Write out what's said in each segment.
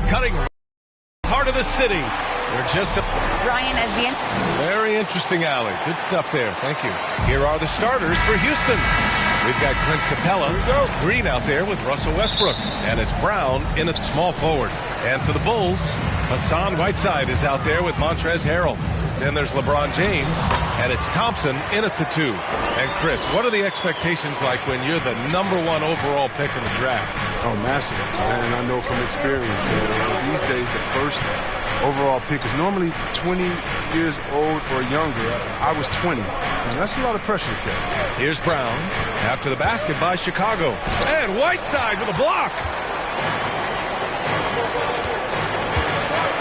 Cutting heart of the city. We're just Ryan as the very interesting alley. Good stuff there. Thank you. Here are the starters for Houston. We've got Clint Capella, Green out there with Russell Westbrook, and it's Brown in at small forward. And for the Bulls, Hassan Whiteside is out there with Montrezl Harrell. Then there's LeBron James, and it's Thompson in at the 2. And Chris, what are the expectations like when you're the #1 overall pick in the draft? Oh, massive. And I know from experience, these days the first overall pick is normally 20 years old or younger. I was 20, and that's a lot of pressure to carry. Here's Brown after the basket by Chicago. And Whiteside with a block.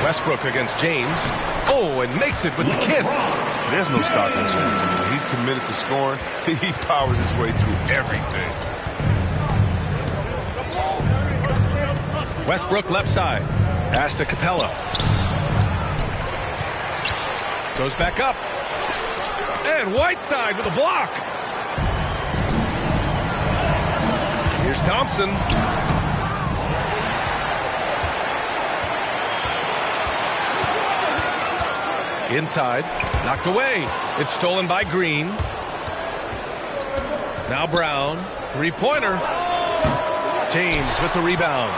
Westbrook against James. Oh, and makes it with the kiss. There's no stopping James. He's committed to scoring. He powers his way through everything. Westbrook left side. Pass to Capella. Goes back up. And Whiteside with a block. Here's Thompson. Inside, knocked away. It's stolen by Green. Now Brown, three-pointer. James with the rebound.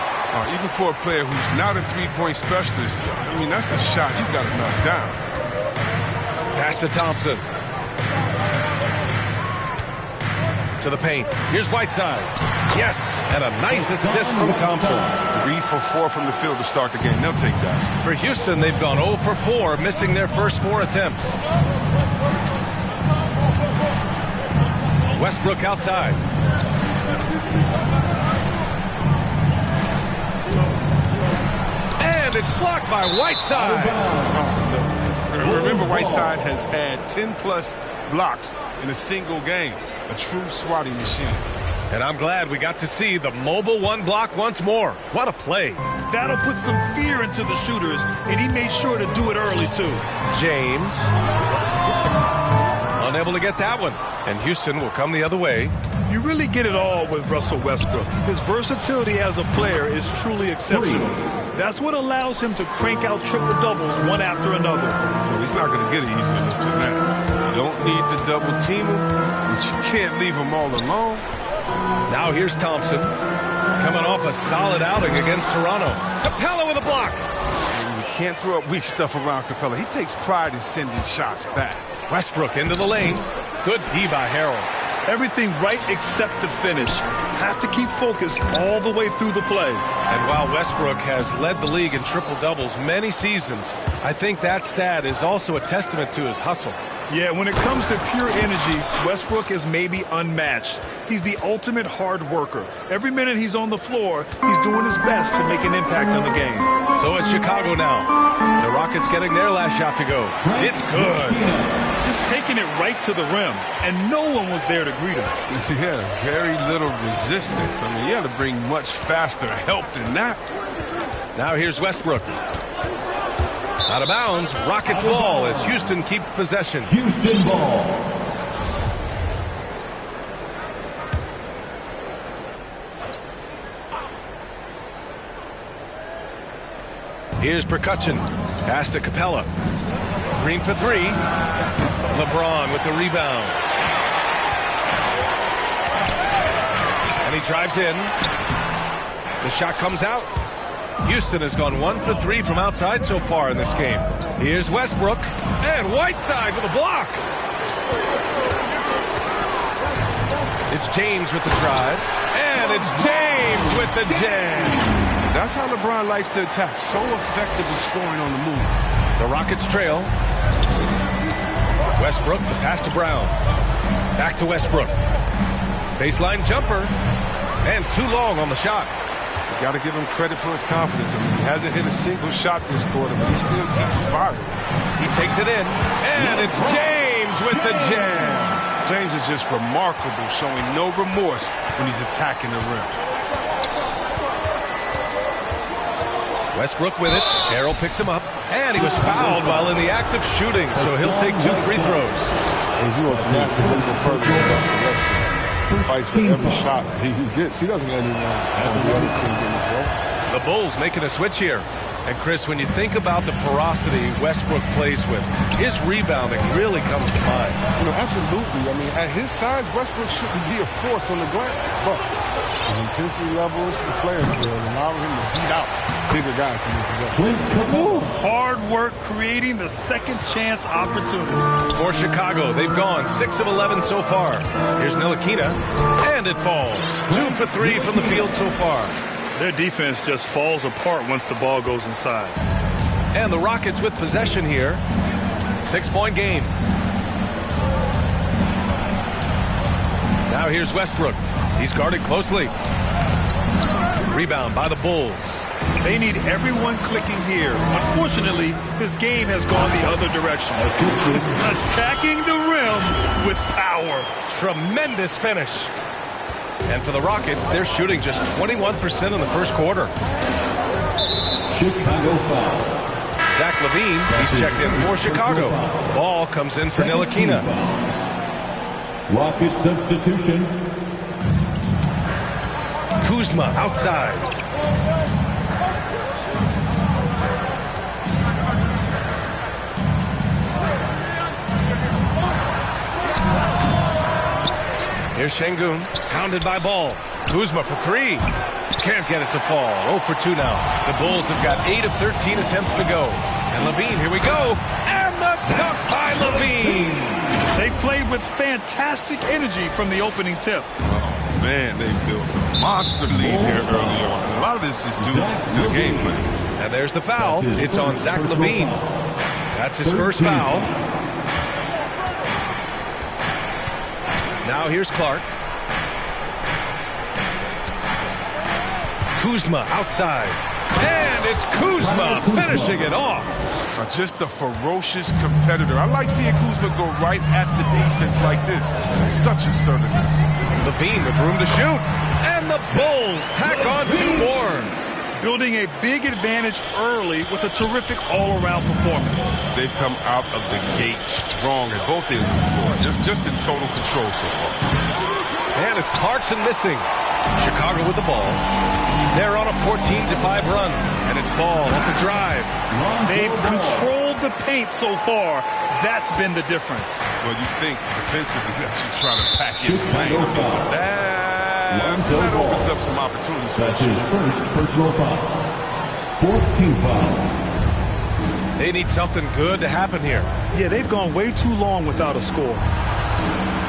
Even for a player who's not a three-point specialist, I mean, that's a shot you've got to knock down. Pass to Thompson. To the paint. Here's Whiteside. Yes, and a nice assist from Thompson. 3 for 4 from the field to start the game. They'll take that. For Houston, they've gone 0 for 4, missing their first 4 attempts. Westbrook outside. And it's blocked by Whiteside. Remember, Whiteside has had 10-plus blocks in a single game. A true swatting machine. And I'm glad we got to see the mobile one block once more. What a play. That'll put some fear into the shooters, and he made sure to do it early, too. James. Unable to get that one. And Houston will come the other way. You really get it all with Russell Westbrook. His versatility as a player is truly exceptional. That's what allows him to crank out triple-doubles one after another. Well, he's not going to get it easier than that. You don't need to double-team him, but you can't leave him all alone. Now here's Thompson, coming off a solid outing against Toronto. Capella with a block. You can't throw up weak stuff around Capella. He takes pride in sending shots back. Westbrook into the lane. Good D by Harrell. Everything right except the finish. Have to keep focused all the way through the play. And while Westbrook has led the league in triple-doubles many seasons, I think that stat is also a testament to his hustle. Yeah, when it comes to pure energy, Westbrook is maybe unmatched. He's the ultimate hard worker. Every minute he's on the floor, he's doing his best to make an impact on the game. So it's Chicago now. The Rockets getting their last shot to go. It's good. Just taking it right to the rim, and no one was there to greet him. Yeah, very little resistance. I mean, you had to bring much faster help than that. Now here's Westbrook. Out of bounds, Rockets ball as Houston keeps possession. Houston ball. Here's Percussion. Pass to Capella. Green for 3. LeBron with the rebound. And he drives in. The shot comes out. Houston has gone 1 for 3 from outside so far in this game. Here's Westbrook. And Whiteside with a block. It's James with the drive. And it's James with the jam. That's how LeBron likes to attack. So effective in scoring on the move. The Rockets trail. Westbrook, the pass to Brown. Back to Westbrook. Baseline jumper. And too long on the shot. You got to give him credit for his confidence. I mean, he hasn't hit a single shot this quarter, but he still keeps firing. He takes it in. And it's James with the jam. James is just remarkable, showing no remorse when he's attacking the rim. Westbrook with it. Harrell picks him up. And he was fouled while in the act of shooting, so he'll take 2 free throws. If he wants to last a little bit further than Russell Westbrook, he fights for every shot he gets. He doesn't let anyone on the other team get his way. The Bulls making a switch here. And Chris, when you think about the ferocity Westbrook plays with, his rebounding really comes to mind. You know, absolutely. I mean, at his size, Westbrook shouldn't be a force on the glass. But his intensity levels, the playing field, allowing him to beat out bigger guys to make possession. Hard work creating the second chance opportunity. For Chicago, they've gone 6 of 11 so far. Here's Ntilikina, and it falls. 2 for 3 from the field so far. Their defense just falls apart once the ball goes inside. And the Rockets with possession here. 6-point game. Now here's Westbrook. He's guarded closely. Rebound by the Bulls. They need everyone clicking here. Unfortunately, his game has gone the other direction. Attacking the rim with power. Tremendous finish. And for the Rockets, they're shooting just 21% in the first quarter. Chicago foul. Zach LaVine, he's checked in for Chicago. Ball comes in for Ntilikina. Rocket substitution. Kuzma outside. Here's Şengün, pounded by Ball. Kuzma for 3. Can't get it to fall. 0 for 2 now. The Bulls have got 8 of 13 attempts to go. And LaVine, here we go. And the dunk by LaVine. They played with fantastic energy from the opening tip. Oh, man, they built a monster lead here early on. And a lot of this is due to the game plan. And there's the foul. It's on Zach LaVine. That's his first foul. Now here's Clark. Kuzma outside. And it's Kuzma finishing it off. Just a ferocious competitor. I like seeing Kuzma go right at the defense like this. Such assertiveness. LaVine with room to shoot. And the Bulls tack on 2 more. Building a big advantage early with a terrific all-around performance. They've come out of the gate strong at both ends of the floor. Just in total control so far. And it's Clarkson missing. Chicago with the ball. They're on a 14-5 run. And it's Ball off the drive. They've controlled the paint so far. That's been the difference. Well, you think defensively that you're trying to pack in the lane. That opens up some opportunities for That's his first personal foul. 4th team foul. They need something good to happen here. Yeah, they've gone way too long without a score.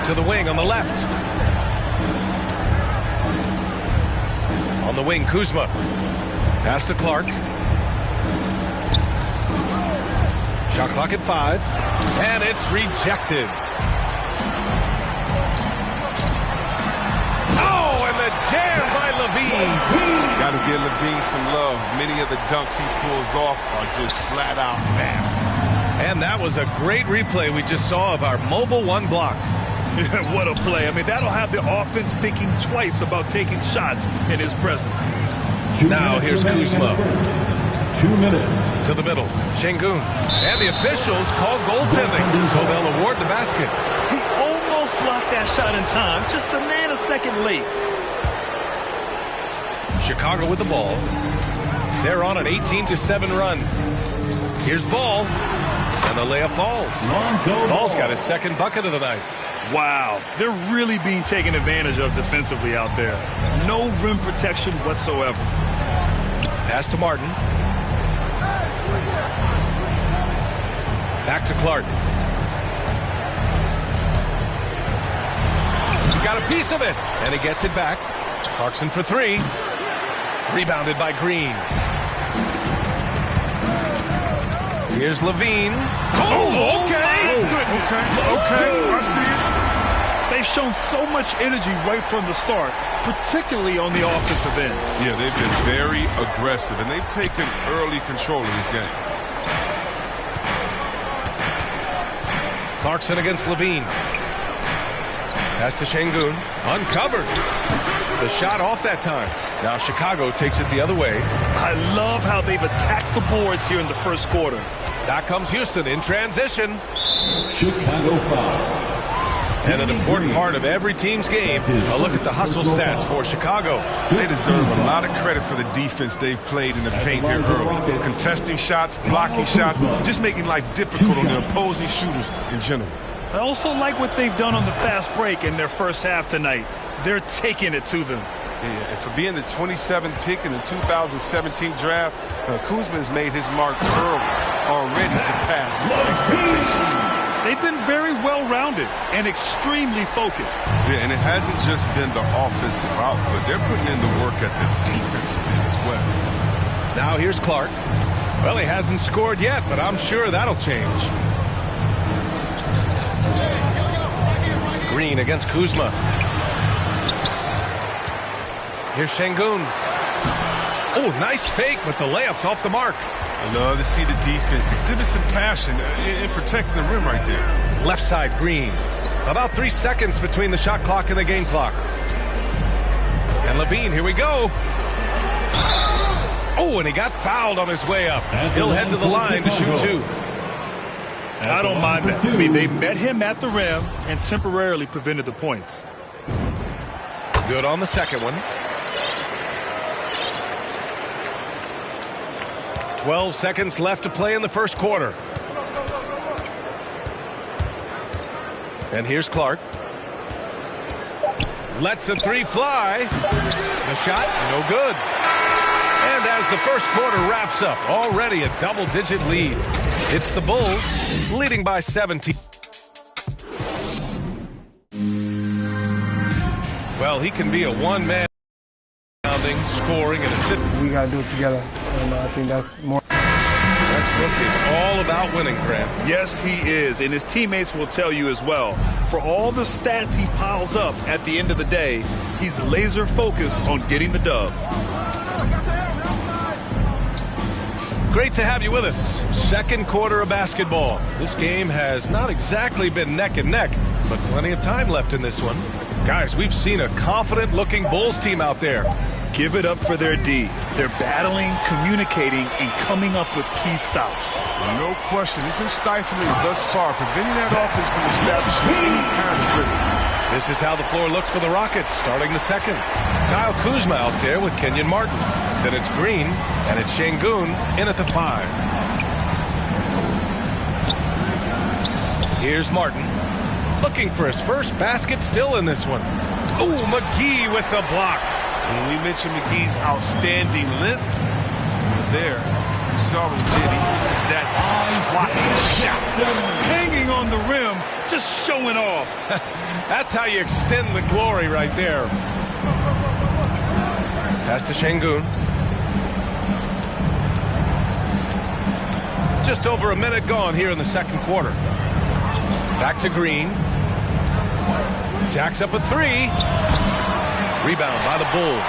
To the wing on the left. On the wing, Kuzma. Pass to Clark. Shot clock at 5. And it's rejected. Oh, and the jam by LaVine. Got to give LaVine some love. Many of the dunks he pulls off are just flat out nasty. And that was a great replay we just saw of our mobile 1 block. What a play. I mean, that'll have the offense thinking twice about taking shots in his presence. Now here's Kuzma. 2 minutes. To the middle. Şengün. And the officials call goaltending, so they'll award the basket. He almost blocked that shot in time, just a nanosecond late. Chicago with the ball. They're on an 18-7 run. Here's Ball. And the layup falls. Ball's got his second bucket of the night. Wow, they're really being taken advantage of defensively out there. No rim protection whatsoever. Pass to Martin. Back to Clark. He got a piece of it, and he gets it back. Clarkson for 3. Rebounded by Green. Here's LaVine. Oh, okay. Okay, I see it. They've shown so much energy right from the start, particularly on the offensive end. Yeah, they've been very aggressive, and they've taken early control of this game. Clarkson against Levine. Pass to Şengün. Uncovered. The shot off that time. Now Chicago takes it the other way. I love how they've attacked the boards here in the first quarter. Back comes Houston in transition. Chicago foul. And an important part of every team's game, a look at the hustle stats for Chicago. They deserve a lot of credit for the defense they've played in the paint here early. Contesting shots, blocking shots, just making life difficult on the opposing shooters in general. I also like what they've done on the fast break in their first half tonight. They're taking it to them. Yeah, and for being the 27th pick in the 2017 draft, Kuzma has made his mark early, already surpassed expectations. They've been very well-rounded and extremely focused. Yeah, and it hasn't just been the offensive output. They're putting in the work at the defensive end as well. Now here's Clark. Well, he hasn't scored yet, but I'm sure that'll change. Green against Kuzma. Here's Şengün. Oh, nice fake, but the layup's off the mark. I love to see the defense exhibit some passion in protecting the rim right there. Left side, Green. About 3 seconds between the shot clock and the game clock. And Levine, here we go. Oh, and he got fouled on his way up. He'll head to the line to shoot two. I don't mind that. I mean, they met him at the rim and temporarily prevented the points. Good on the second one. 12 seconds left to play in the first quarter. And here's Clark. Lets the three fly. The shot, no good. And as the first quarter wraps up, already a double-digit lead. It's the Bulls leading by 17. Well, he can be a one-man scoring and assisting. We got to do it together, and I think that's more. Westbrook is all about winning, Grant. Yes, he is, and his teammates will tell you as well. For all the stats he piles up at the end of the day, he's laser focused on getting the dub. Great to have you with us. Second quarter of basketball. This game has not exactly been neck and neck, but plenty of time left in this one. Guys, we've seen a confident-looking Bulls team out there. Give it up for their D. They're battling, communicating, and coming up with key stops. No question. It's been stifling thus far, preventing that offense from establishing any kind of rhythm. This is how the floor looks for the Rockets, starting the second. Kyle Kuzma out there with Kenyon Martin. Then it's Green, and it's Şengün in at the 5. Here's Martin, looking for his first basket, still in this one. Ooh, McGee with the block. When we mentioned McGee's outstanding length, there, you saw what he did. He used that swatting shot. Hanging on the rim, just showing off. That's how you extend the glory right there. Pass to Şengün. Just over a minute gone here in the second quarter. Back to Green. Jacks up a 3. Rebound by the Bulls.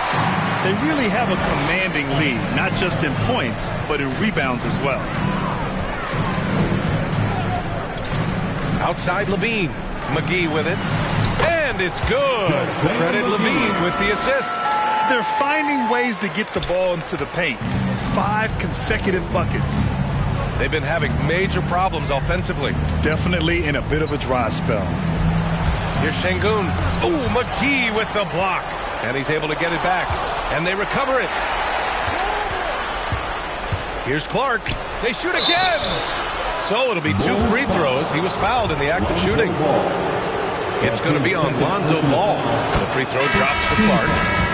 They really have a commanding lead, not just in points, but in rebounds as well. Outside Levine. McGee with it. And it's good. Credit Levine with the assist. They're finding ways to get the ball into the paint. 5 consecutive buckets. They've been having major problems offensively. Definitely in a bit of a dry spell. Here's Şengün. Ooh, McGee with the block. And he's able to get it back. And they recover it. Here's Clark. They shoot again. So it'll be 2 free throws. He was fouled in the act of shooting. It's going to be on Lonzo Ball. The free throw drops for Clark.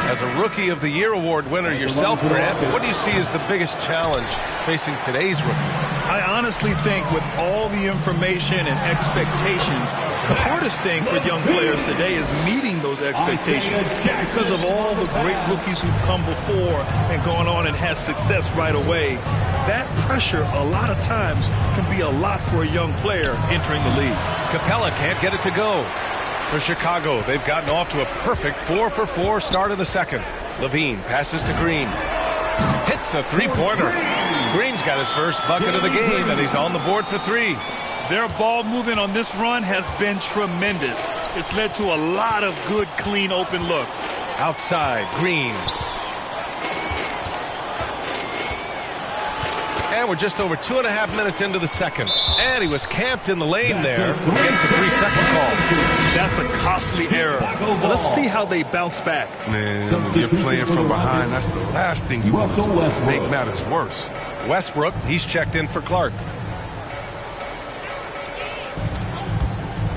As a Rookie of the Year award winner yourself, Grant, what do you see as the biggest challenge facing today's rookies? I honestly think with all the information and expectations, the hardest thing for young players today is meeting those expectations because of all the great rookies who've come before and gone on and had success right away. That pressure, a lot of times, can be a lot for a young player entering the league. Capella can't get it to go. for Chicago. They've gotten off to a perfect 4-for-4 start in the second. Levine passes to Green. Hits a three-pointer. Green's got his first bucket of the game, and he's on the board for three. Their ball movement on this run has been tremendous. It's led to a lot of good, clean, open looks. Outside, Green. And we're just over 2.5 minutes into the second. And he was camped in the lane there. Gets a 3-second call. That's a costly error. But let's see how they bounce back. Man, when you're playing from behind, that's the last thing you want to make matters worse. Westbrook, he's checked in for Clark.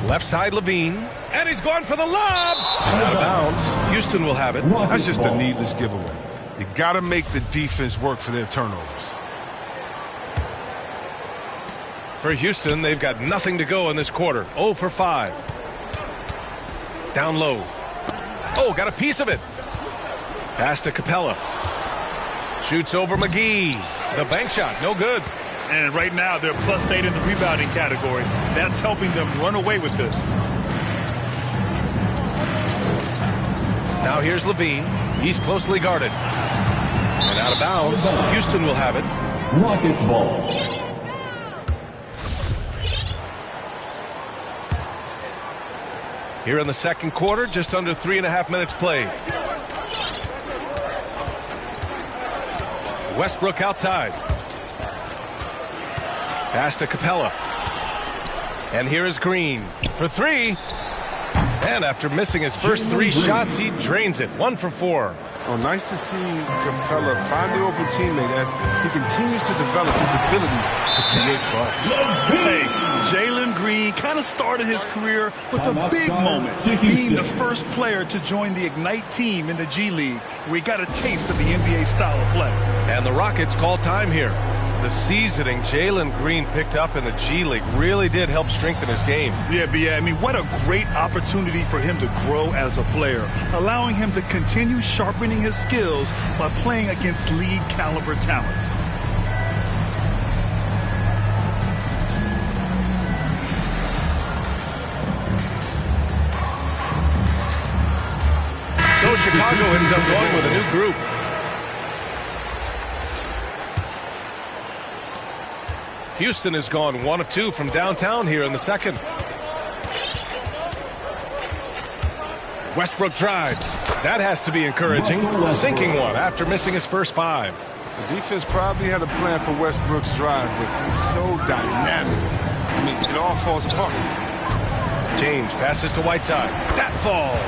Left side, Levine. And he's going for the lob. And out of bounds. Houston will have it. That's just a needless giveaway. You got to make the defense work for their turnovers. For Houston, they've got nothing to go in this quarter. 0 for 5. Down low. Oh, got a piece of it. Pass to Capella. Shoots over McGee. The bank shot, no good. And right now, they're +8 in the rebounding category. That's helping them run away with this. Now here's Levine. He's closely guarded. And out of bounds. Houston will have it. Rockets ball. Here in the second quarter, just under 3.5 minutes played. Westbrook outside. Pass to Capella. And here is Green for three. And after missing his first 3 shots, he drains it. 1 for 4. Oh, nice to see Capella find the open teammate as he continues to develop his ability to create for others. Hey, Jalen Green kind of started his career with a big moment, being the first player to join the Ignite team in the G League, where he got a taste of the NBA style of play. And the Rockets call time here. The seasoning Jalen Green picked up in the G League really did help strengthen his game. Yeah, I mean, what a great opportunity for him to grow as a player, allowing him to continue sharpening his skills by playing against league caliber talents. So Chicago ends up going with a new group. Houston has gone 1 of 2 from downtown here in the second. Westbrook drives. That has to be encouraging. Sinking one after missing his first 5. The defense probably had a plan for Westbrook's drive, but he's so dynamic. I mean, it all falls apart. James passes to Whiteside. That falls.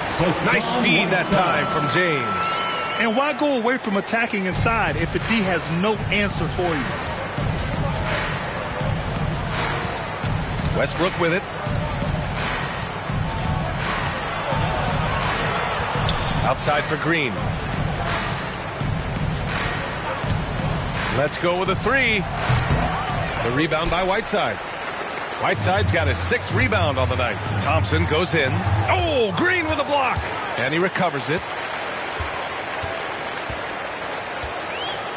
Nice feed that time from James. And why go away from attacking inside if the D has no answer for you? Westbrook with it. Outside for Green. Let's go with a 3. The rebound by Whiteside. Whiteside's got his 6th rebound on the night. Thompson goes in. Oh, Green with a block. And he recovers it.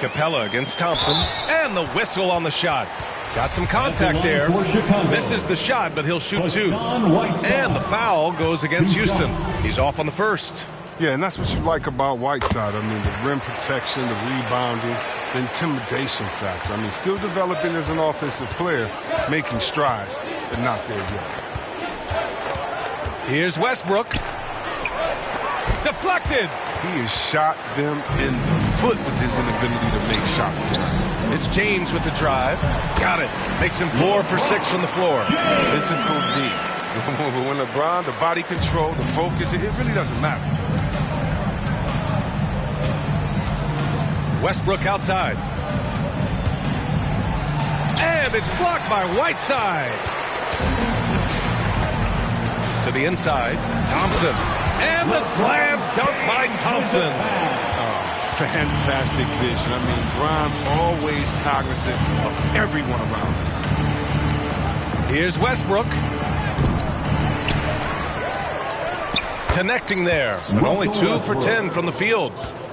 Capella against Thompson. And the whistle on the shot. Got some contact there. Misses the shot, but he'll shoot 2. And the foul goes against Houston. He's off on the first. Yeah, and that's what you like about Whiteside. I mean, the rim protection, the rebounding, the intimidation factor. I mean, still developing as an offensive player, making strides, but not there yet. Here's Westbrook. Deflected. He has shot them in the foot with his inability to make shots tonight. It's James with the drive. Got it. Makes him 4 for 6 from the floor. Physical D. But when LeBron, the body control, the focus, it really doesn't matter. Westbrook outside. And it's blocked by Whiteside. To the inside. Thompson. And the slam dunk by Thompson. Oh, fantastic vision. I mean, Bron always cognizant of everyone around him. Here's Westbrook. Connecting there, but only 2 for 10 from the field.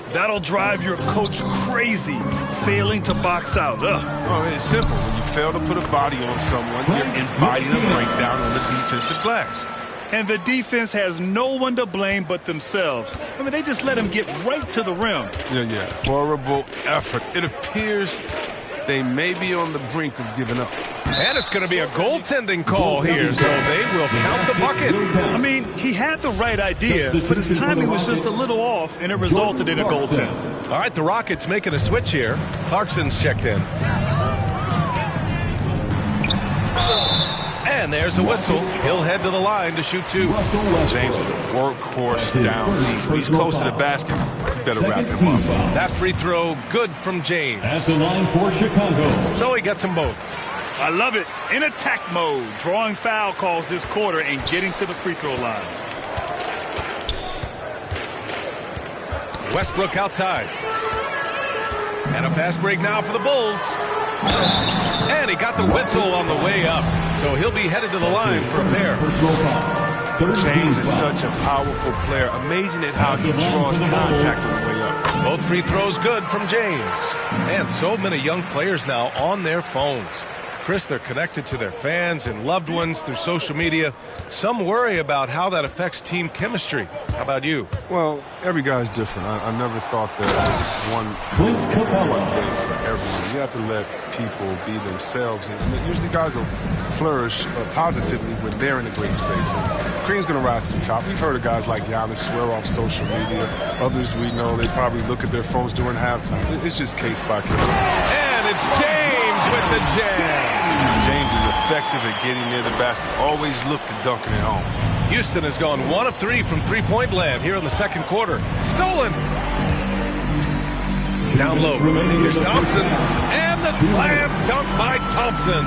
That'll drive your coach crazy, failing to box out. Well, it's simple. When you fail to put a body on someone, you're inviting a breakdown on the defensive glass. And the defense has no one to blame but themselves. I mean, they just let him get right to the rim. Yeah. Horrible effort. It appears they may be on the brink of giving up. And it's going to be a goaltending call here, so they will count the bucket. I mean, he had the right idea, but his timing was just a little off, and it resulted in a goaltend. All right, the Rockets making a switch here. Clarkson's checked in. And there's a whistle. He'll head to the line to shoot two. James is a workhorse down deep. He's close to the basket. You better wrap him up. That free throw good from James. At the line for Chicago. So he gets them both. I love it. In attack mode, drawing foul calls this quarter and getting to the free throw line. Westbrook outside. And a fast break now for the Bulls. And he got the whistle on the way up. So he'll be headed to the line for a pair. James is such a powerful player. Amazing at how he draws contact on the way up. Both free throws good from James. And so many young players now on their phones. Chris, they're connected to their fans and loved ones through social media. Some worry about how that affects team chemistry. How about you? Well, every guy's different. I never thought that it's one day for everyone. You have to let people be themselves. And usually guys will flourish positively when they're in a great space. And Kareem's going to rise to the top. We've heard of guys like Giannis swear off social media. Others we know, they probably look at their phones during halftime. It's just case by case. And it's James with the jam. James is effective at getting near the basket. Always look to dunking it home. Houston has gone 1 of 3 from three-point land here in the second quarter. Stolen. Down low. Here's Thompson. And the slam dunk by Thompson.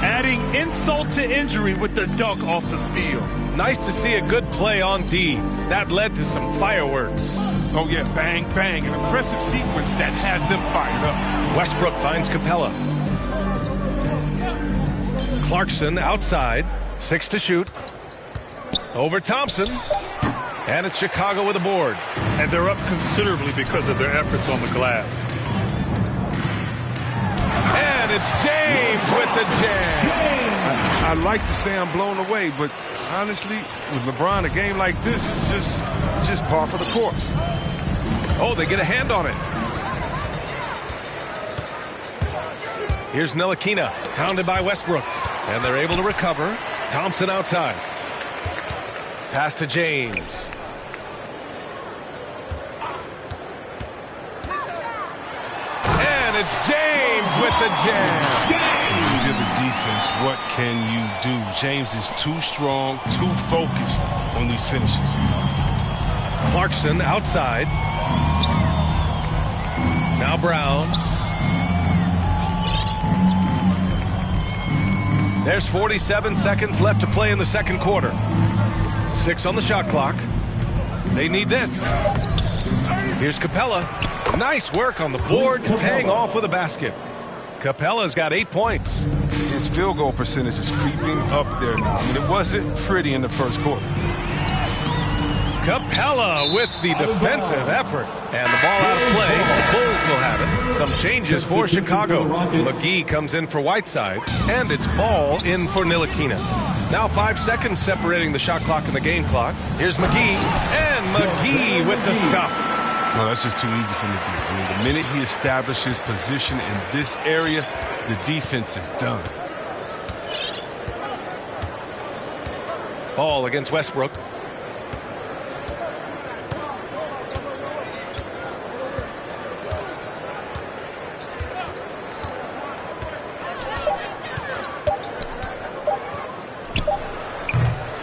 Adding insult to injury with the dunk off the steal. Nice to see a good play on D. That led to some fireworks. Oh, yeah, bang, bang. An impressive sequence that has them fired up. Westbrook finds Capella. Clarkson outside. 6 to shoot. Over Thompson. And it's Chicago with a board. And they're up considerably because of their efforts on the glass. And it's James with the jam. I'd like to say I'm blown away, but honestly, with LeBron, a game like this is just par for the course. Oh, they get a hand on it. Here's Ntilikina, hounded by Westbrook. And they're able to recover. Thompson outside. Pass to James. And it's James with the jam. If you're the defense, what can you do? James is too strong, too focused on these finishes. Clarkson outside. Now Brown. There's 47 seconds left to play in the second quarter. 6 on the shot clock. They need this. Here's Capella. Nice work on the boards, paying off with a basket. Capella's got 8 points. His field goal percentage is creeping up there now. I mean, it wasn't pretty in the first quarter. Capella with the defensive effort. And the ball out of play. The Bulls will have it. Some changes for Chicago. McGee comes in for Whiteside. And it's ball in for Ntilikina. Now 5 seconds separating the shot clock and the game clock. Here's McGee. And McGee with the stuff. No, that's just too easy for McGee. I mean, the minute he establishes position in this area, the defense is done. Ball against Westbrook.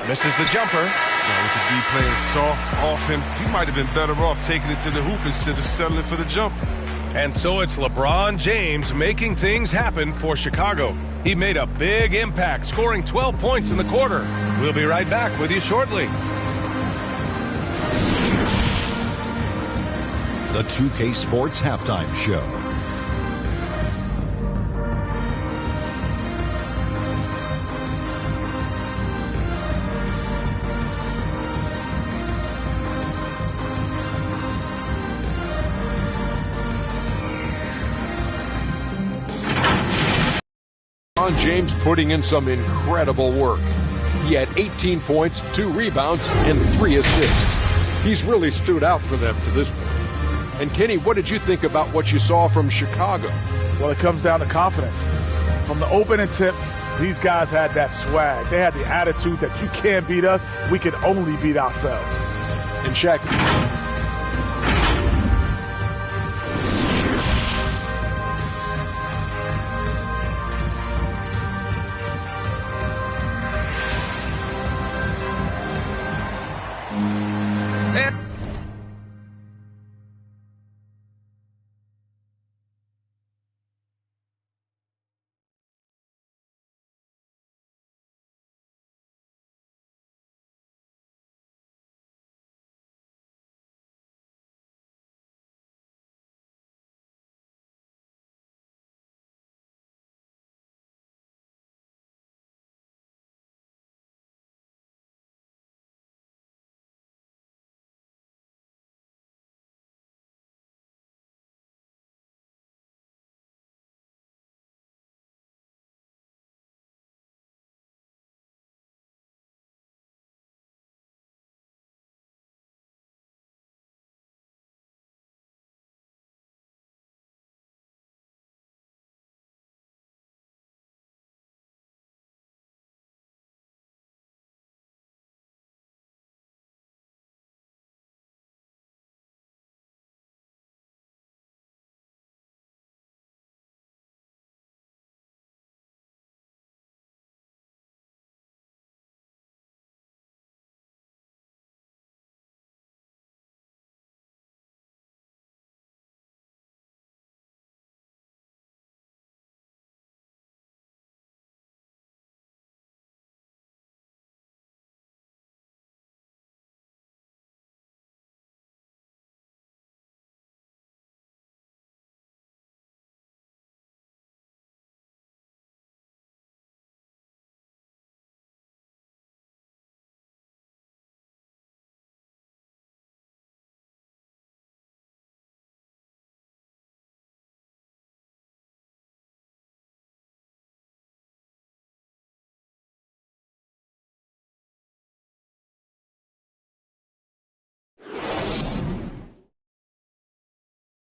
Misses the jumper. Now, with the D playing soft off him, he might have been better off taking it to the hoop instead of settling for the jumper. And so it's LeBron James making things happen for Chicago. He made a big impact, scoring 12 points in the quarter. We'll be right back with you shortly. The 2K Sports Halftime Show. James putting in some incredible work. He had 18 points, 2 rebounds, and 3 assists. He's really stood out for them to this point. And Kenny, what did you think about what you saw from Chicago? Well, it comes down to confidence. From the opening tip, these guys had that swag. They had the attitude that you can't beat us, we can only beat ourselves. And Shaq.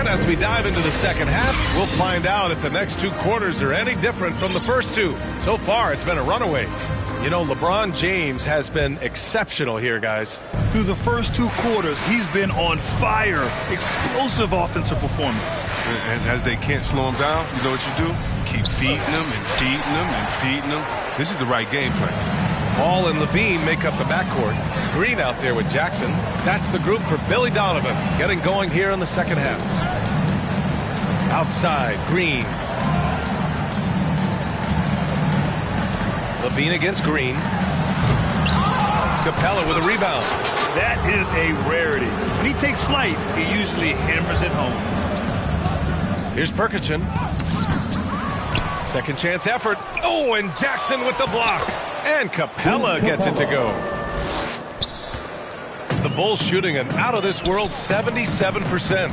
As we dive into the second half, we'll find out if the next 2 quarters are any different from the first 2. So far, it's been a runaway. You know, LeBron James has been exceptional here, guys. Through the first 2 quarters, he's been on fire. Explosive offensive performance. And as they can't slow him down, you know what you do? You keep feeding them and feeding them and feeding them. This is the right game plan. Ball and Levine make up the backcourt. Green out there with Jackson. That's the group for Billy Donovan, getting going here in the second half. Outside, Green. Levine against Green. Capella with a rebound. That is a rarity. When he takes flight, he usually hammers it home. Here's Perkichin. Second chance effort. Oh, and Jackson with the block. And Capella gets it to go. The Bulls shooting an out-of-this-world 77%.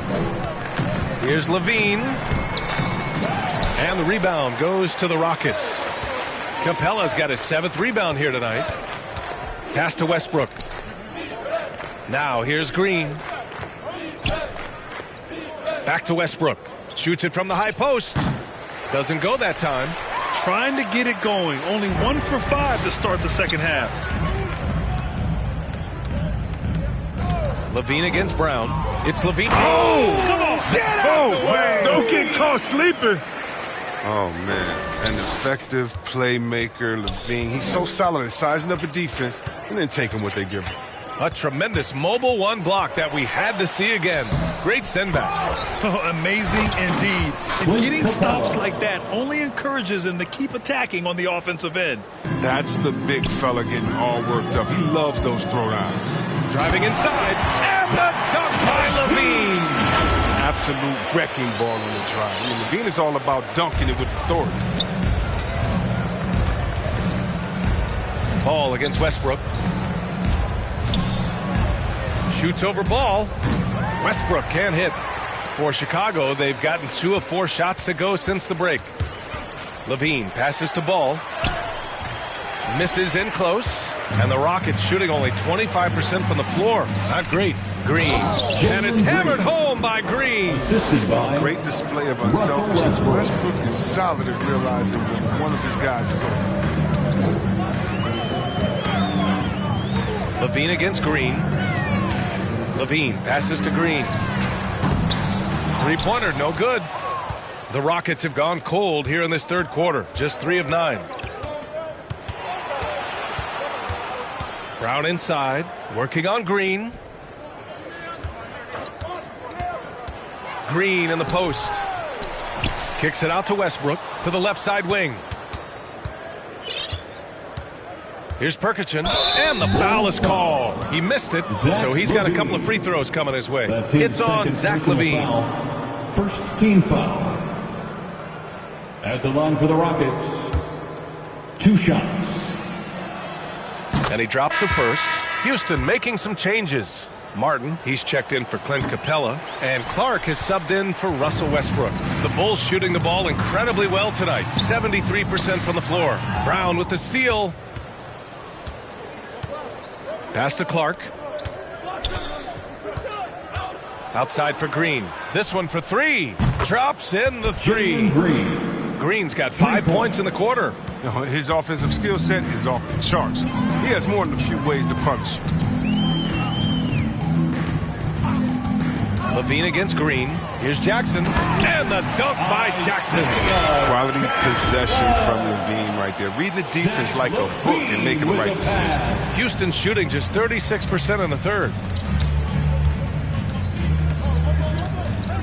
Here's Levine. And the rebound goes to the Rockets. Capella's got his 7th rebound here tonight. Pass to Westbrook. Now here's Green. Back to Westbrook. Shoots it from the high post. Doesn't go that time. Trying to get it going. Only 1 for 5 to start the second half. Levine against Brown. It's Levine. Oh, come on. Get out the way. Don't get caught sleeping. Oh, man. An effective playmaker, Levine. He's so solid at sizing up a defense and then taking what they give him. A tremendous mobile 1 block that we had to see again. Great send back. Oh, amazing indeed. And getting stops like that only encourages them to keep attacking on the offensive end. That's the big fella getting all worked up. He loves those throwdowns. Driving inside. And the dunk by Levine. Absolute wrecking ball on the drive. I mean, Levine is all about dunking it with authority. Ball against Westbrook. Shoots over Ball. Westbrook can't hit. For Chicago, they've gotten 2 of 4 shots to go since the break. Levine passes to Ball. Misses in close. And the Rockets shooting only 25% from the floor. Not great. Green. And it's hammered home by Green. Great display of unselfishness. Westbrook is solid at realizing when one of his guys is open. Levine against Green. Levine passes to Green. Three-pointer, no good. The Rockets have gone cold here in this third quarter. Just 3 of 9. Brown inside, working on Green. Green in the post. Kicks it out to Westbrook, to the left side wing. Here's Perkichin, and the foul is called. He missed it, so he's got a couple of free throws coming his way. It's on Zach LaVine. First team foul. At the line for the Rockets, 2 shots. And he drops the first. Houston making some changes. Martin, he's checked in for Clint Capella. And Clark has subbed in for Russell Westbrook. The Bulls shooting the ball incredibly well tonight. 73% from the floor. Brown with the steal. Pass to Clark. Outside for Green. This one for 3. Drops in the 3. Green's got 5 points in the quarter. His offensive skill set is off the charts. He has more than a few ways to punish you. Levine against Green. Here's Jackson. And the dunk by Jackson. Quality possession from Levine right there. Reading the defense like a book and making the right decision. Houston shooting just 36% in the third.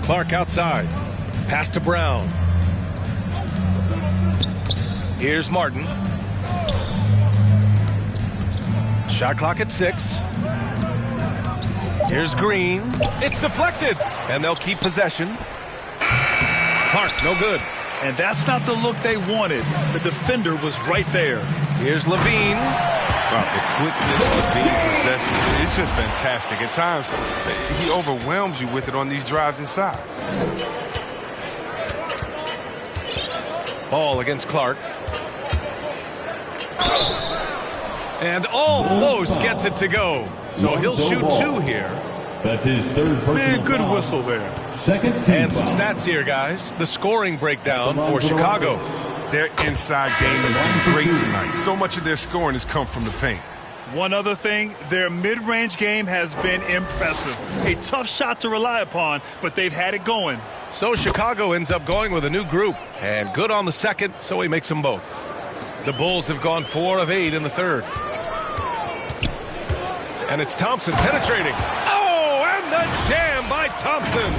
Clark outside. Pass to Brown. Here's Martin. Shot clock at 6. Here's Green. It's deflected. And they'll keep possession. Clark, no good. And that's not the look they wanted. The defender was right there. Here's Levine. Wow, the quickness Levine possesses, it's just fantastic. At times, he overwhelms you with it on these drives inside. Ball against Clark. And almost gets it to go. So he'll shoot 2 here. That's his third personal Good foul. whistle there. Second team And some foul. stats here, guys. The scoring breakdown for Chicago. Their inside game has been great tonight. So much of their scoring has come from the paint. One other thing, their mid-range game has been impressive. A tough shot to rely upon, but they've had it going. So Chicago ends up going with a new group. And good on the second, so he makes them both. The Bulls have gone 4 of 8 in the third. And it's Thompson penetrating. Oh, and the jam by Thompson.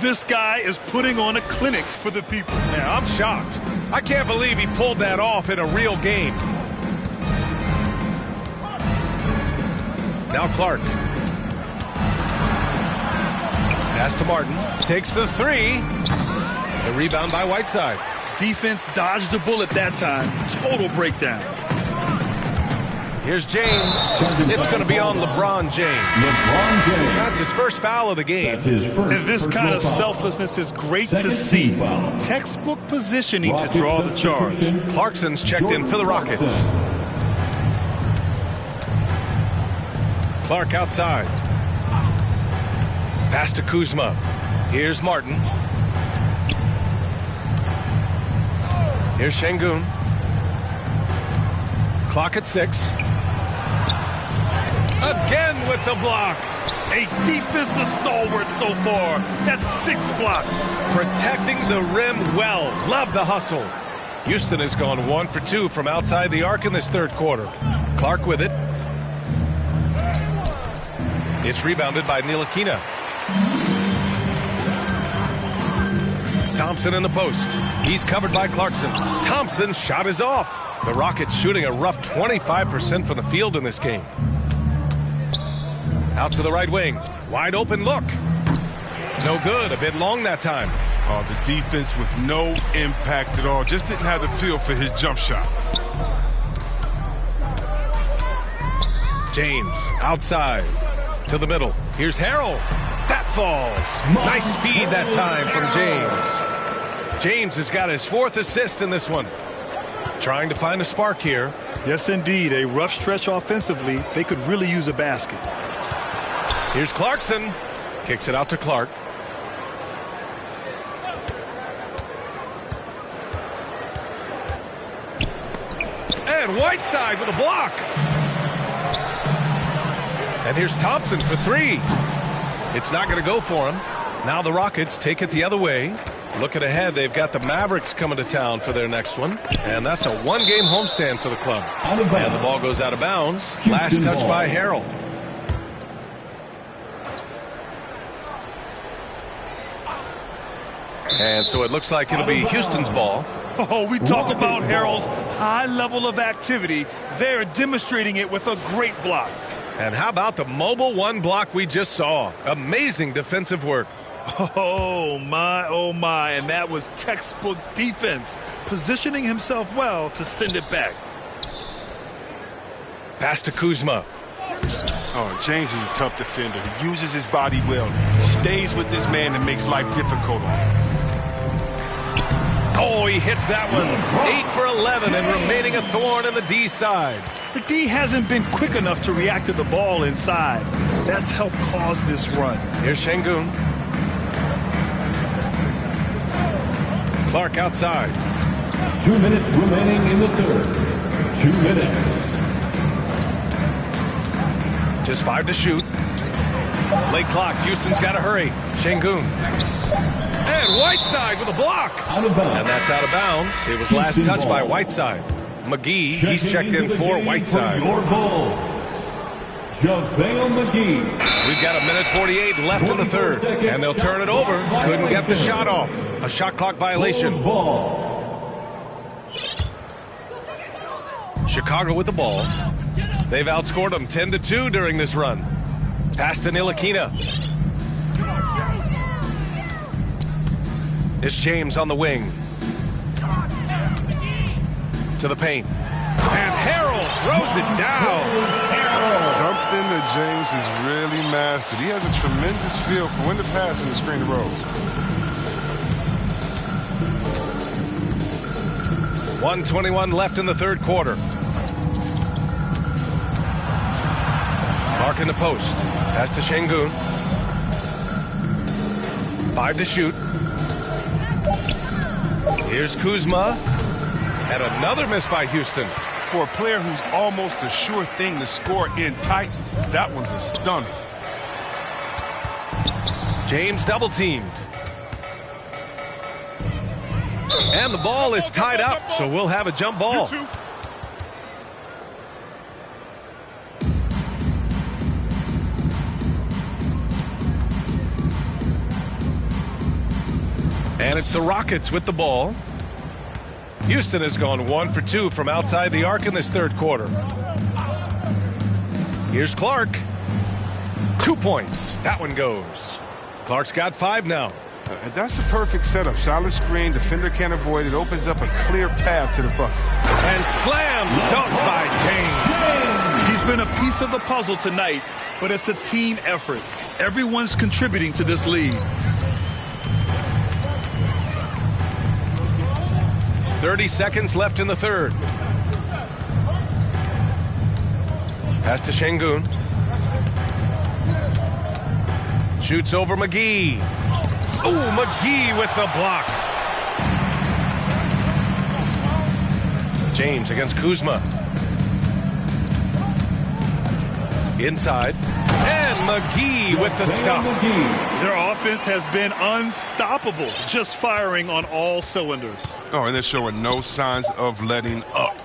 This guy is putting on a clinic for the people. Yeah, I'm shocked. I can't believe he pulled that off in a real game. Now Clark. Pass to Martin. Takes the 3. The rebound by Whiteside. Defense dodged a bullet that time. Total breakdown. Here's James. It's going to be on LeBron James. LeBron James. That's his first foul of the game. That's his first And this kind of foul. selflessness is great to Second see. team foul. Textbook positioning Rockets to draw the charge. substitution. Clarkson's checked in for the Rockets. Clark outside. Pass to Kuzma. Here's Martin. Here's Şengün. Clock at 6. Again with the block. A defensive stalwart so far. That's 6 blocks. Protecting the rim well. Love the hustle. Houston has gone 1 for 2 from outside the arc in this third quarter. Clark with it. It's rebounded by Ntilikina. Thompson in the post. He's covered by Clarkson. Thompson's shot is off. The Rockets shooting a rough 25% from the field in this game. Out to the right wing. Wide open look. No good. A bit long that time. Oh, the defense with no impact at all. Just didn't have the feel for his jump shot. James outside to the middle. Here's Harrell. That falls. Nice feed that time from James. James has got his 4th assist in this one. trying to find a spark here. Yes, indeed. A rough stretch offensively. They could really use a basket. Here's Clarkson. Kicks it out to Clark. And Whiteside with a block. And here's Thompson for three. It's not going to go for him. Now the Rockets take it the other way. Looking ahead, they've got the Mavericks coming to town for their next one. And that's a one-game homestand for the club. And the ball goes out of bounds. Last touch by Harrell. And so it looks like it'll be Houston's ball. Oh, we talk about Harrell's high level of activity. They're demonstrating it with a great block. And how about the mobile one block we just saw? Amazing defensive work. Oh, my. And that was textbook defense, positioning himself well to send it back. Pass to Kuzma. Oh, James is a tough defender. He uses his body well. Stays with this man and makes life difficult on him. Oh, he hits that one. 8 for 11 and remaining a thorn in the D side. The D hasn't been quick enough to react to the ball inside. That's helped cause this run. Here's Şengün. Clark outside. 2 minutes remaining in the third. 2 minutes. Just 5 to shoot. Late clock. Houston's got to hurry. Şengün. And Whiteside with a block. Out of bounds. And that's out of bounds. It was last touched by Whiteside. McGee, he's checked in for Whiteside. Your Bulls, JaVale McGee. We've got 1:48 left in the third. And they'll turn it over. Couldn't get the shot off. A shot clock violation. Chicago with the ball. They've outscored them 10-2 during this run. Pass to Ntilikina. It's James on the wing. To the paint. And Harrell throws it down. Something that James has really mastered. He has a tremendous feel for when to pass and the screen to roll. 1:21 left in the third quarter. Clark in the post. Pass to Şengün. 5 to shoot. Here's Kuzma. And another miss by Houston. For a player who's almost a sure thing to score in tight, that one's a stunner. James double teamed. And the ball is tied up, so we'll have a jump ball. And it's the Rockets with the ball. Houston has gone 1 for 2 from outside the arc in this third quarter. Here's Clark. 2 points. That one goes. Clark's got 5 now. That's a perfect setup. Solid screen. Defender can't avoid it. Opens up a clear path to the bucket. And slam dunk by James. He's been a piece of the puzzle tonight, but it's a team effort. Everyone's contributing to this lead. 30 seconds left in the third. Pass to Şengün. Shoots over McGee. Oh, McGee with the block. James against Kuzma. Inside. And McGee with the stuff. Their offense has been unstoppable, just firing on all cylinders. Oh, and they're showing no signs of letting up.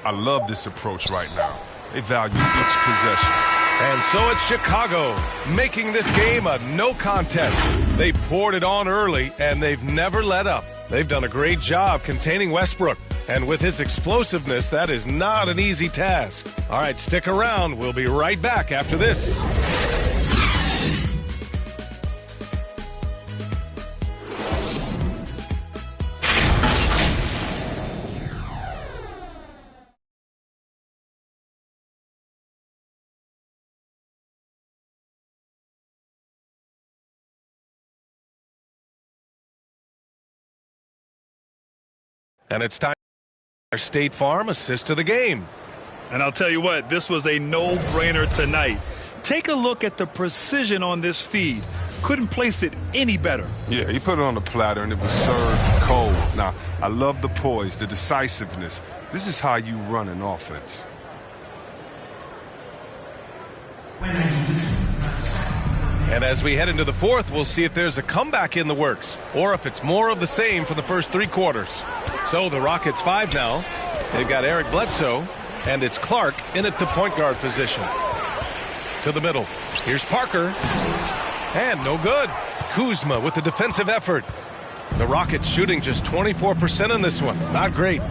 I love this approach right now. They value each possession. And so it's Chicago, making this game a no contest. They poured it on early, and they've never let up. They've done a great job containing Westbrook. And with his explosiveness, that is not an easy task. All right, stick around. We'll be right back after this. And it's time State Farm assist to the game. And I'll tell you what, this was a no-brainer tonight. Take a look at the precision on this feed. Couldn't place it any better. Yeah, he put it on the platter and it was served cold. Now, I love the poise, the decisiveness. This is how you run an offense. And as we head into the fourth, we'll see if there's a comeback in the works or if it's more of the same for the first 3 quarters. So the Rockets 5 now. They've got Eric Bledsoe, and it's Clark in at the point guard position. To the middle. Here's Parker. And no good. Kuzma with the defensive effort. The Rockets shooting just 24% in this one. Not great.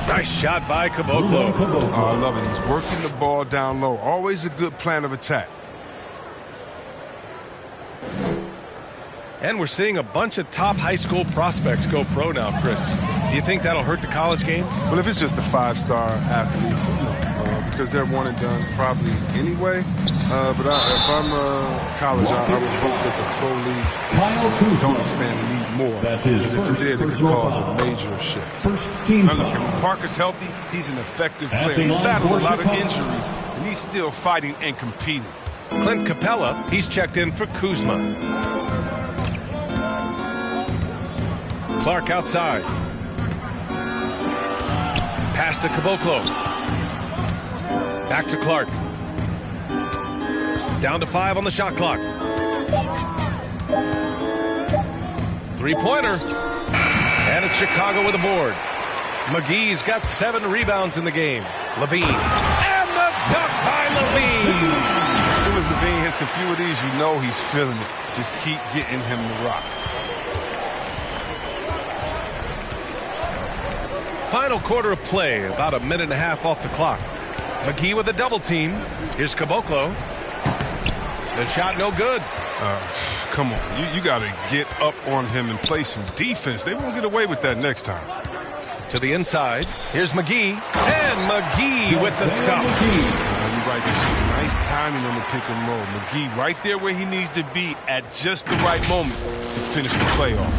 Nice shot by Caboclo. Oh, I love it. He's working the ball down low. Always a good plan of attack. And we're seeing a bunch of top high school prospects go pro now, Chris. Do you think that'll hurt the college game? Well, if it's just the 5-star athletes, because they're one and done probably anyway. But if I'm college, I would hope that the pro leagues don't expand the league more. Because if it did, it could cause a major shift. Now, look, when Parker's healthy, he's an effective player. He's battled a lot of injuries, and he's still fighting and competing. Clint Capella, he's checked in for Kuzma. Clark outside. Pass to Caboclo. Back to Clark. Down to 5 on the shot clock. 3-pointer. And it's Chicago with a board. McGee's got 7 rebounds in the game. Levine. And the dunk by Levine. As soon as Levine hits a few of these, you know he's feeling it. Just keep getting him the rock. Final quarter of play, about a minute and a half off the clock. McGee with a double team. Here's Caboclo. The shot no good. Come on, you got to get up on him and play some defense. They won't get away with that next time. To the inside. Here's McGee. And McGee with the stop. You're right, this is nice timing on the pick and roll. McGee right there where he needs to be at just the right moment to finish the playoff.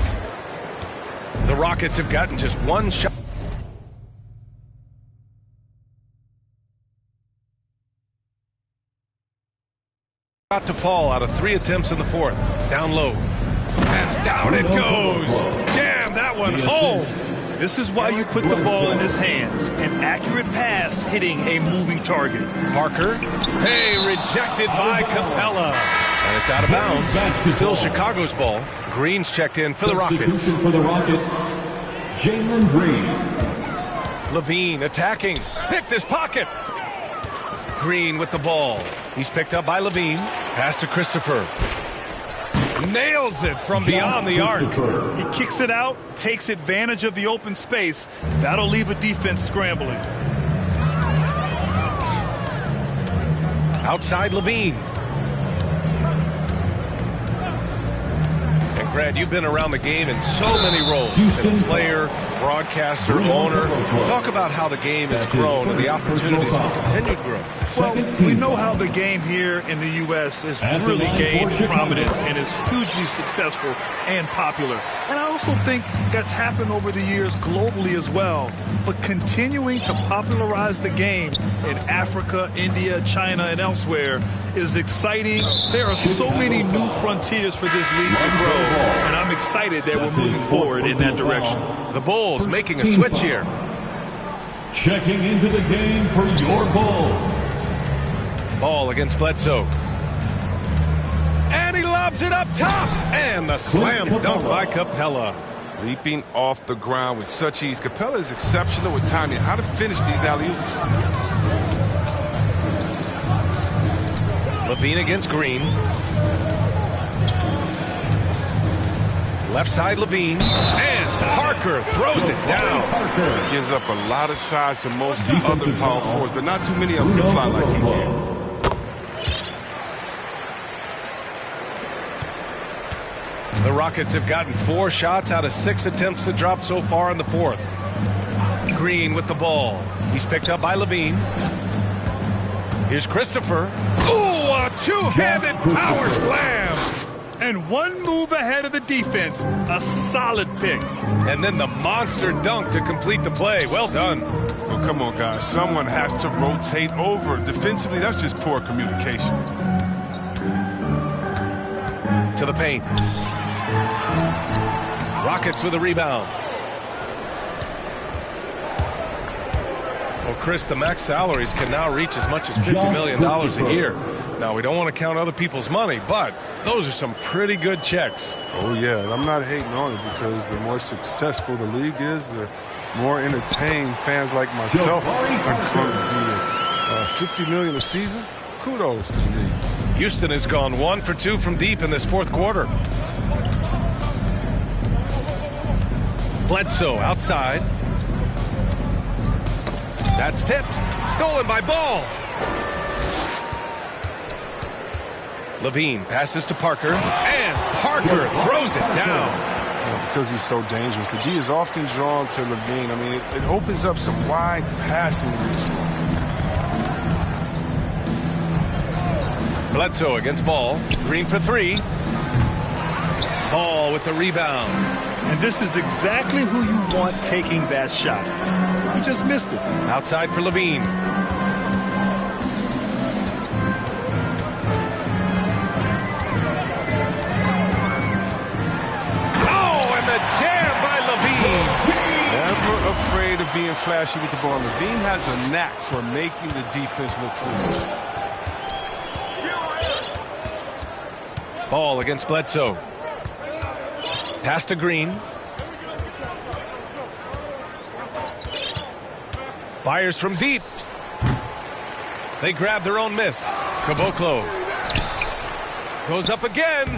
The Rockets have gotten just 1 shot. To fall out of 3 attempts in the fourth. Down low. And down it goes. Jam that one home. This is why you put the ball in his hands. An accurate pass hitting a moving target. Parker. Hey, rejected by Capella. And it's out of bounds. Still Chicago's ball. Green's checked in for the Rockets. For the Rockets, Jalen Green. Levine attacking. Picked his pocket. Green with the ball. He's picked up by Levine. Pass to Christopher. Nails it from beyond the arc. He kicks it out, takes advantage of the open space. That'll leave a defense scrambling. Outside Levine. And Grant, you've been around the game in so many roles. Player, broadcaster, owner. Talk about how the game has grown and the opportunities for continued growth. Well, we know how the game here in the U.S. has really gained prominence and is hugely successful and popular. And I also think that's happened over the years globally as well. But continuing to popularize the game in Africa, India, China, and elsewhere is exciting. There are so many new frontiers for this league to grow, and I'm excited that we're moving forward in that direction. The Bulls making a switch here. Checking into the game for your Bulls. Ball against Bledsoe. And he lobs it up top. And the slam dunk by Capella. Leaping off the ground with such ease. Capella is exceptional with timing. How to finish these alley-oops. Levine against Green. Left side Levine. And Parker throws it down. He gives up a lot of size to most other power forwards, but not too many of them can fly like he can. The Rockets have gotten 4 shots out of 6 attempts to drop so far in the fourth. Green with the ball. He's picked up by Levine. Here's Christopher. Ooh, a two-handed power slam. And one move ahead of the defense. A solid pick. And then the monster dunk to complete the play. Well done. Oh, come on, guys. Someone has to rotate over. Defensively, that's just poor communication. To the paint. Rockets with a rebound. Well, Chris, the max salaries can now reach as much as $50 million a year. Now, we don't want to count other people's money, but those are some pretty good checks. Oh, yeah, and I'm not hating on it because the more successful the league is, the more entertained fans like myself are going to be. $50 million a season? Kudos to the league. Houston has gone 1 for 2 from deep in this fourth quarter. Bledsoe outside. That's tipped. Stolen by Ball. Levine passes to Parker, and Parker throws it down. Because he's so dangerous. The D is often drawn to Levine. I mean, it opens up some wide passing lanes. Bledsoe against Ball. Green for 3. Ball with the rebound. And this is exactly who you want taking that shot. He just missed it. Outside for Levine. Oh, and the jam by Levine. Never afraid of being flashy with the ball. Levine has a knack for making the defense look foolish. Ball against Bledsoe. Pass to Green. Fires from deep. They grab their own miss. Caboclo goes up again,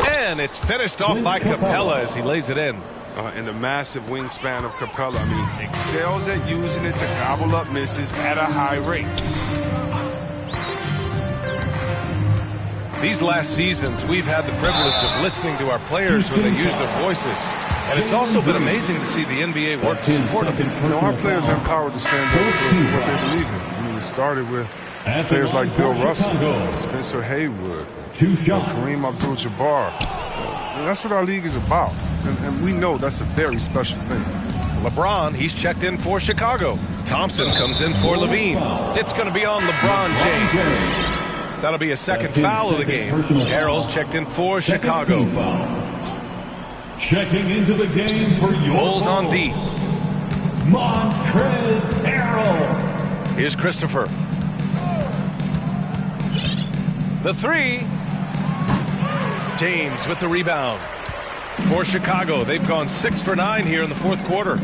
and it's finished off by Capella as he lays it in. And the massive wingspan of Capella, I mean, excels at using it to gobble up misses at a high rate. These last seasons, we've had the privilege of listening to our players when they use their voices. And it's also been amazing to see the NBA work to support them. You know, our players are empowered to stand up for what they believe in. I mean, it started with players like Bill Russell, Spencer Haywood, Kareem Abdul-Jabbar. That's what our league is about. And we know that's a very special thing. LeBron, he's checked in for Chicago. Thompson comes in for Levine. It's going to be on LeBron James. That'll be a second foul of the game. Harrell's checked in for Chicago. Checking into the game for your Bulls on D. Montrezl Harrell. Here's Christopher. The 3. James with the rebound. For Chicago, they've gone 6 for 9 here in the fourth quarter.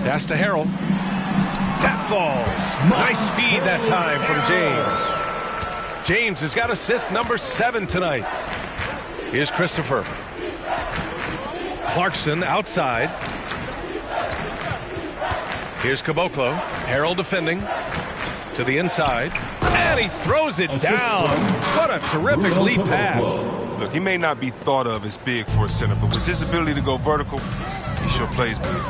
Pass to Harrell. That falls. Nice feed that time from James. James has got assist number 7 tonight. Here's Christopher. Clarkson outside. Here's Caboclo. Harrell defending. To the inside. And he throws it down. What a terrific lead pass. Look, he may not be thought of as big for a center, but with his ability to go vertical, he sure plays big.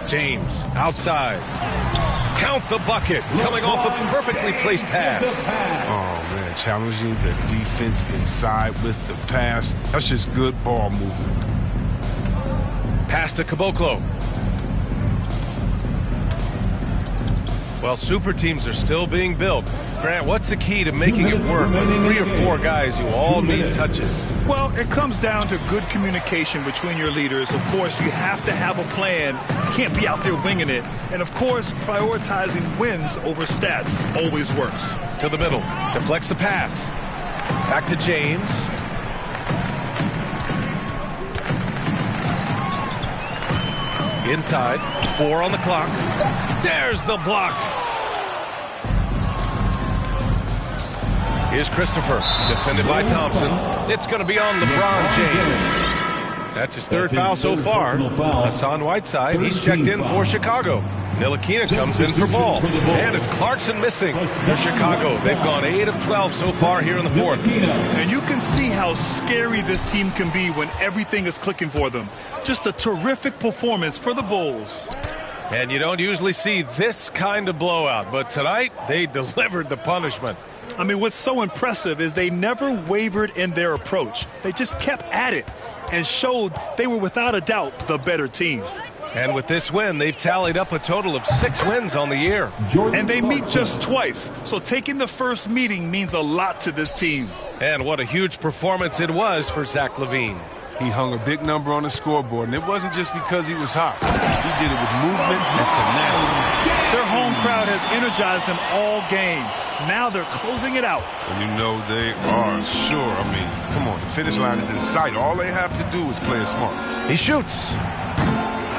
James outside. Count the bucket. Coming off a perfectly placed pass. Oh, man, challenging the defense inside with the pass. That's just good ball movement. Pass to Caboclo. Well, super teams are still being built. Grant, what's the key to making it work with 3 or 4 guys who all need touches? Well, it comes down to good communication between your leaders. Of course, you have to have a plan. You can't be out there winging it. And, of course, prioritizing wins over stats always works. To the middle. Deflects the pass. Back to James. Inside. 4 on the clock. There's the block. Here's Christopher, defended by Thompson. It's going to be on LeBron James. That's his third foul so far. Hassan Whiteside, he's checked in for Chicago. Ntilikina comes in for ball. And it's Clarkson missing for Chicago. They've gone 8 of 12 so far here in the fourth. And you can see how scary this team can be when everything is clicking for them. Just a terrific performance for the Bulls. And you don't usually see this kind of blowout, but tonight they delivered the punishment. I mean, what's so impressive is they never wavered in their approach. They just kept at it and showed they were without a doubt the better team. And with this win, they've tallied up a total of 6 wins on the year. And they meet just twice, so taking the first meeting means a lot to this team. And what a huge performance it was for Zach LaVine. He hung a big number on the scoreboard, and it wasn't just because he was hot. He did it with movement and tenacity. Their home crowd has energized them all game. Now they're closing it out. And you know they are sure. I mean, come on, the finish line is in sight. All they have to do is play it smart. He shoots.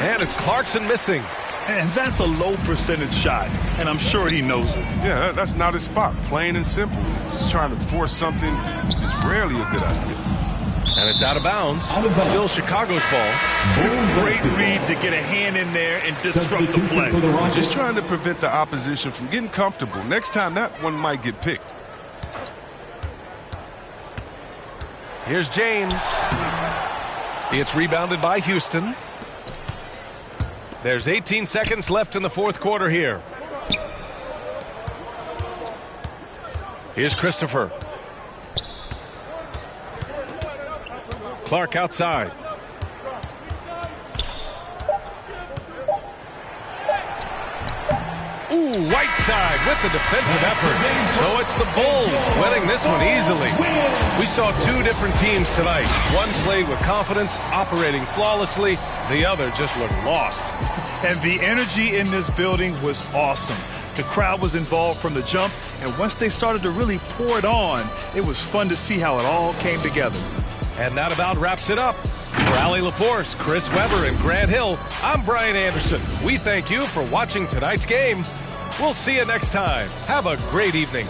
And it's Clarkson missing. And that's a low percentage shot, and I'm sure he knows it. Yeah, that's not his spot. Plain and simple. Just trying to force something is rarely a good idea. And it's out of bounds. Still Chicago's ball. Great read to get a hand in there and disrupt the play. Just trying to prevent the opposition from getting comfortable. Next time, that one might get picked. Here's James. It's rebounded by Houston. There's 18 seconds left in the fourth quarter here. Here's Christopher. Clark outside. Ooh, Whiteside with the defensive effort. So it's the Bulls winning this one easily. We saw 2 different teams tonight. One played with confidence, operating flawlessly. The other just looked lost. And the energy in this building was awesome. The crowd was involved from the jump, and once they started to really pour it on, it was fun to see how it all came together. And that about wraps it up. For Allie LaForce, Chris Webber, and Grant Hill, I'm Brian Anderson. We thank you for watching tonight's game. We'll see you next time. Have a great evening.